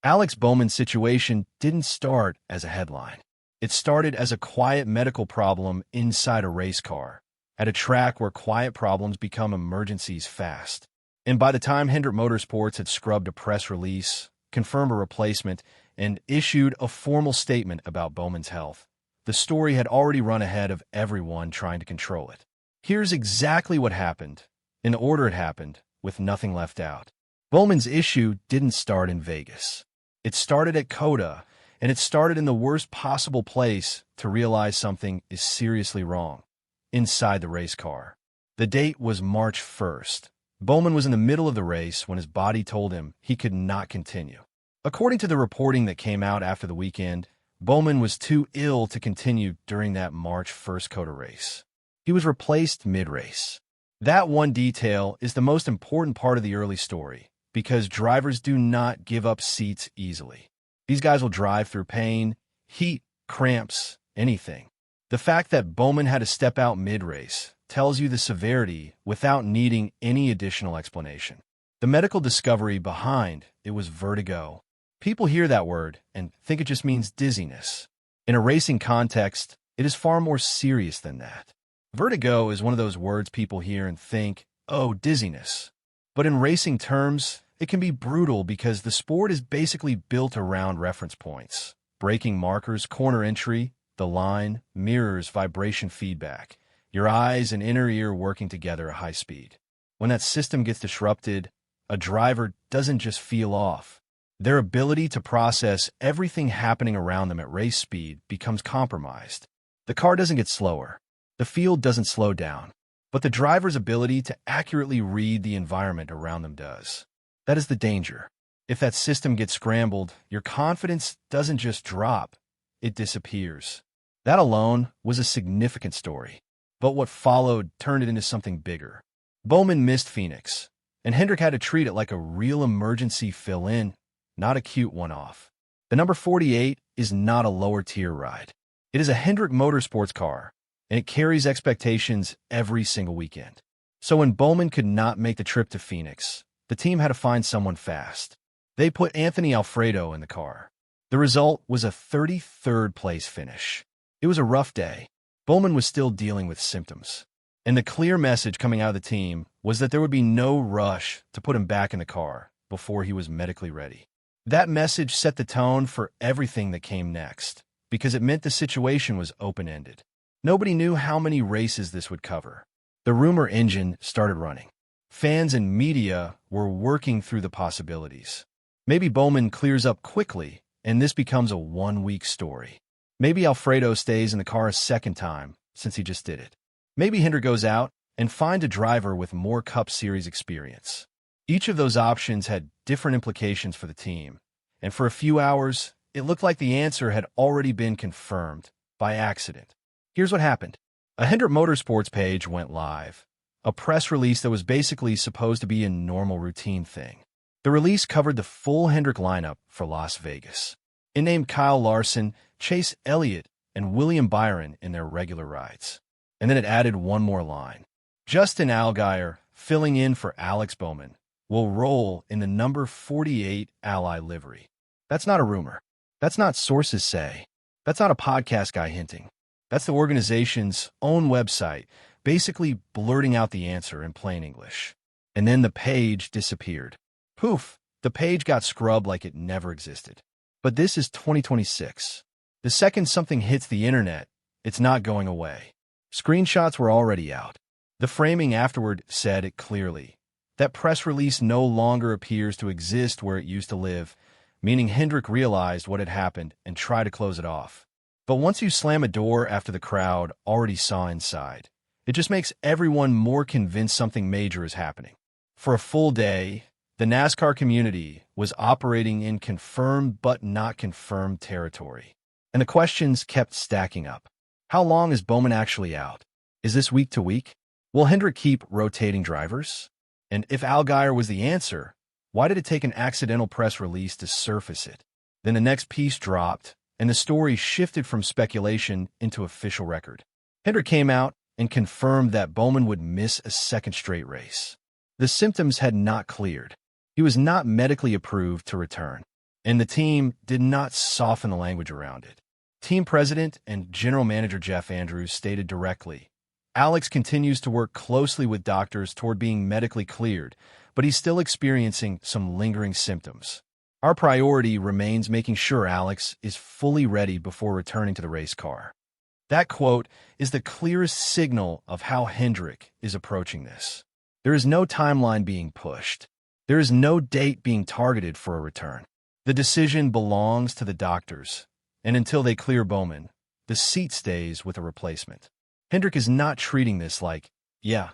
Alex Bowman's situation didn't start as a headline. It started as a quiet medical problem inside a race car, at a track where quiet problems become emergencies fast. And by the time Hendrick Motorsports had scrubbed a press release, confirmed a replacement, and issued a formal statement about Bowman's health, the story had already run ahead of everyone trying to control it. Here's exactly what happened, in the order it happened, with nothing left out. Bowman's issue didn't start in Vegas. It started at COTA, and it started in the worst possible place to realize something is seriously wrong, inside the race car. The date was March 1st. Bowman was in the middle of the race when his body told him he could not continue. According to the reporting that came out after the weekend, Bowman was too ill to continue during that March 1st COTA race. He was replaced mid-race. That one detail is the most important part of the early story, because drivers do not give up seats easily. These guys will drive through pain, heat, cramps, anything. The fact that Bowman had to step out mid-race tells you the severity without needing any additional explanation. The medical discovery behind it was vertigo. People hear that word and think it just means dizziness. In a racing context, it is far more serious than that. Vertigo is one of those words people hear and think, oh, dizziness. But in racing terms, it can be brutal because the sport is basically built around reference points. Braking markers, corner entry, the line, mirrors, vibration feedback. Your eyes and inner ear working together at high speed. When that system gets disrupted, a driver doesn't just feel off. Their ability to process everything happening around them at race speed becomes compromised. The car doesn't get slower. The field doesn't slow down. But the driver's ability to accurately read the environment around them does. That is the danger. If that system gets scrambled, your confidence doesn't just drop, it disappears. That alone was a significant story. But what followed turned it into something bigger. Bowman missed Phoenix, and Hendrick had to treat it like a real emergency fill-in, not a cute one-off. The number 48 is not a lower-tier ride. It is a Hendrick Motorsports car, and it carries expectations every single weekend. So when Bowman could not make the trip to Phoenix, the team had to find someone fast. They put Anthony Alfredo in the car. The result was a 33rd place finish. It was a rough day. Bowman was still dealing with symptoms. And the clear message coming out of the team was that there would be no rush to put him back in the car before he was medically ready. That message set the tone for everything that came next, because it meant the situation was open-ended. Nobody knew how many races this would cover. The rumor engine started running. Fans and media were working through the possibilities. Maybe Bowman clears up quickly, and this becomes a one-week story. Maybe Alfredo stays in the car a second time, since he just did it. Maybe Hendrick goes out and finds a driver with more Cup Series experience. Each of those options had different implications for the team, and for a few hours, it looked like the answer had already been confirmed by accident. Here's what happened. A Hendrick Motorsports page went live, a press release that was basically supposed to be a normal routine thing. The release covered the full Hendrick lineup for Las Vegas. It named Kyle Larson, Chase Elliott, and William Byron in their regular rides. And then it added one more line. Justin Allgaier, filling in for Alex Bowman, will roll in the number 48 Ally livery. That's not a rumor. That's not sources say. That's not a podcast guy hinting. That's the organization's own website, basically blurting out the answer in plain English. And then the page disappeared. Poof, the page got scrubbed like it never existed. But this is 2026. The second something hits the internet, it's not going away. Screenshots were already out. The framing afterward said it clearly. That press release no longer appears to exist where it used to live, meaning Hendrick realized what had happened and tried to close it off. But once you slam a door after the crowd already saw inside, it just makes everyone more convinced something major is happening. For a full day, the NASCAR community was operating in confirmed but not confirmed territory. And the questions kept stacking up. How long is Bowman actually out? Is this week to week? Will Hendrick keep rotating drivers? And if Allgaier was the answer, why did it take an accidental press release to surface it? Then the next piece dropped, and the story shifted from speculation into official record. Hendrick came out and confirmed that Bowman would miss a second straight race. The symptoms had not cleared. He was not medically approved to return. And the team did not soften the language around it. Team president and general manager Jeff Andrews stated directly, Alex continues to work closely with doctors toward being medically cleared, but he's still experiencing some lingering symptoms. Our priority remains making sure Alex is fully ready before returning to the race car. That quote is the clearest signal of how Hendrick is approaching this. There is no timeline being pushed. There is no date being targeted for a return. The decision belongs to the doctors, and until they clear Bowman, the seat stays with a replacement. Hendrick is not treating this like, yeah,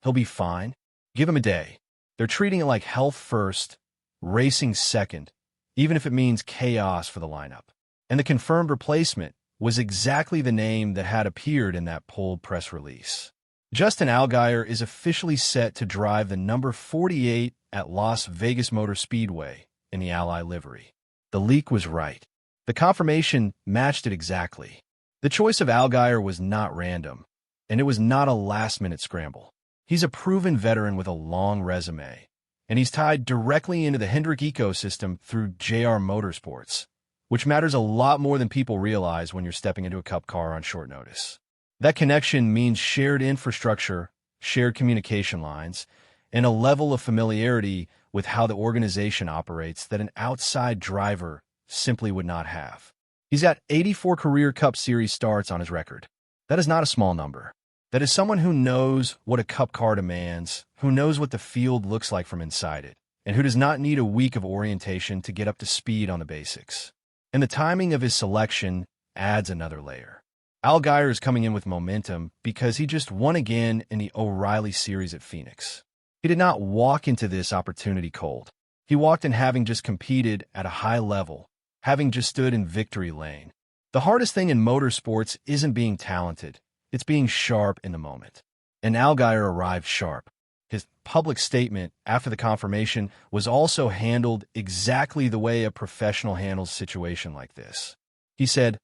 he'll be fine. Give him a day. They're treating it like health first, racing second, even if it means chaos for the lineup. And the confirmed replacement was exactly the name that had appeared in that pulled press release. Justin Allgaier is officially set to drive the number 48 at Las Vegas Motor Speedway in the Ally livery. The leak was right. The confirmation matched it exactly. The choice of Allgaier was not random, and it was not a last-minute scramble. He's a proven veteran with a long resume, and he's tied directly into the Hendrick ecosystem through JR Motorsports, which matters a lot more than people realize when you're stepping into a Cup car on short notice. That connection means shared infrastructure, shared communication lines, and a level of familiarity with how the organization operates that an outside driver simply would not have. He's got 84 career Cup Series starts on his record. That is not a small number. That is someone who knows what a Cup car demands, who knows what the field looks like from inside it, and who does not need a week of orientation to get up to speed on the basics. And the timing of his selection adds another layer. Allgaier is coming in with momentum because he just won again in the O'Reilly Series at Phoenix. He did not walk into this opportunity cold. He walked in having just competed at a high level, having just stood in victory lane. The hardest thing in motorsports isn't being talented, it's being sharp in the moment. And Allgaier arrived sharp. His public statement after the confirmation was also handled exactly the way a professional handles a situation like this. He said,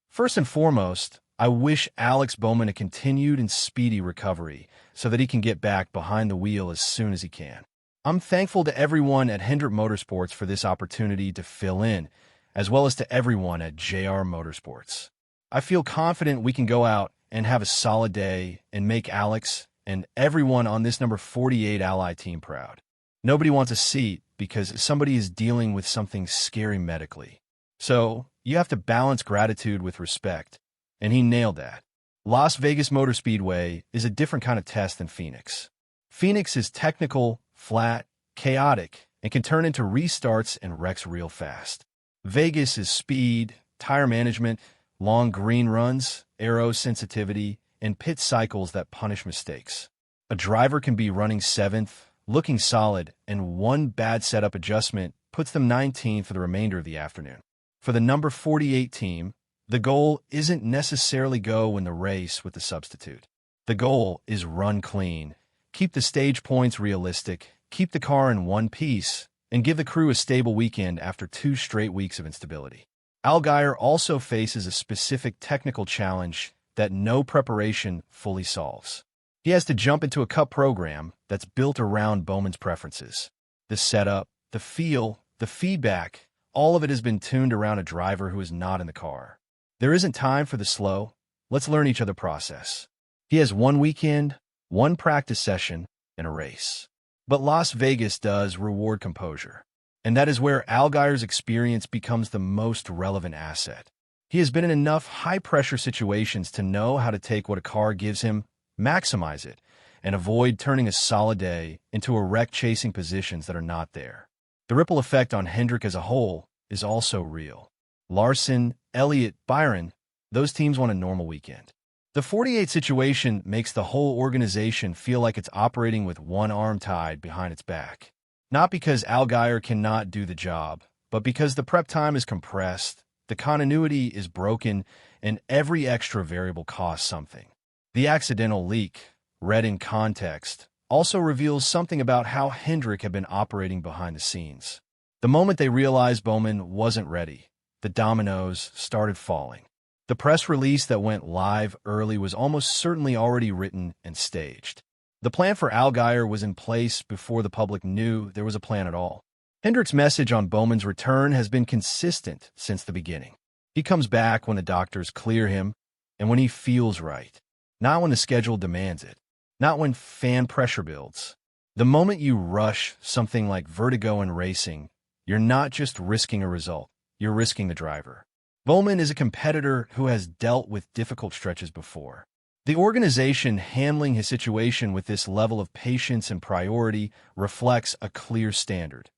"First and foremost, I wish Alex Bowman a continued and speedy recovery so that he can get back behind the wheel as soon as he can. I'm thankful to everyone at Hendrick Motorsports for this opportunity to fill in, as well as to everyone at JR Motorsports. I feel confident we can go out and have a solid day and make Alex and everyone on this number 48 Ally team proud. Nobody wants a seat because somebody is dealing with something scary medically. So you have to balance gratitude with respect, and he nailed that. Las Vegas Motor Speedway is a different kind of test than Phoenix. Phoenix is technical, flat, chaotic, and can turn into restarts and wrecks real fast. Vegas is speed, tire management, long green runs, aero sensitivity, and pit cycles that punish mistakes. A driver can be running 7th, looking solid, and one bad setup adjustment puts them 19th for the remainder of the afternoon. For the number 48 team, the goal isn't necessarily go win the race with the substitute. The goal is run clean, keep the stage points realistic, keep the car in one piece, and give the crew a stable weekend after 2 straight weeks of instability. Allgaier also faces a specific technical challenge that no preparation fully solves. He has to jump into a Cup program that's built around Bowman's preferences. The setup, the feel, the feedback, all of it has been tuned around a driver who is not in the car. There isn't time for the slow, let's learn each other process. He has one weekend, one practice session, and a race. But Las Vegas does reward composure. And that is where Allgaier's experience becomes the most relevant asset. He has been in enough high-pressure situations to know how to take what a car gives him, maximize it, and avoid turning a solid day into a wreck chasing positions that are not there. The ripple effect on Hendrick as a whole is also real. Larson, Elliott, Byron, those teams want a normal weekend. The 48 situation makes the whole organization feel like it's operating with one arm tied behind its back. Not because Allgaier cannot do the job, but because the prep time is compressed, the continuity is broken, and every extra variable costs something. The accidental leak, read in context, also reveals something about how Hendrick had been operating behind the scenes. The moment they realized Bowman wasn't ready, the dominoes started falling. The press release that went live early was almost certainly already written and staged. The plan for Allgaier was in place before the public knew there was a plan at all. Hendrick's message on Bowman's return has been consistent since the beginning. He comes back when the doctors clear him and when he feels right, not when the schedule demands it, not when fan pressure builds. The moment you rush something like vertigo in racing, you're not just risking a result, you're risking the driver. Bowman is a competitor who has dealt with difficult stretches before. The organization handling his situation with this level of patience and priority reflects a clear standard.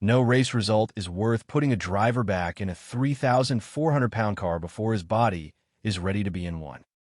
No race result is worth putting a driver back in a 3,400-pound car before his body is ready to be in one.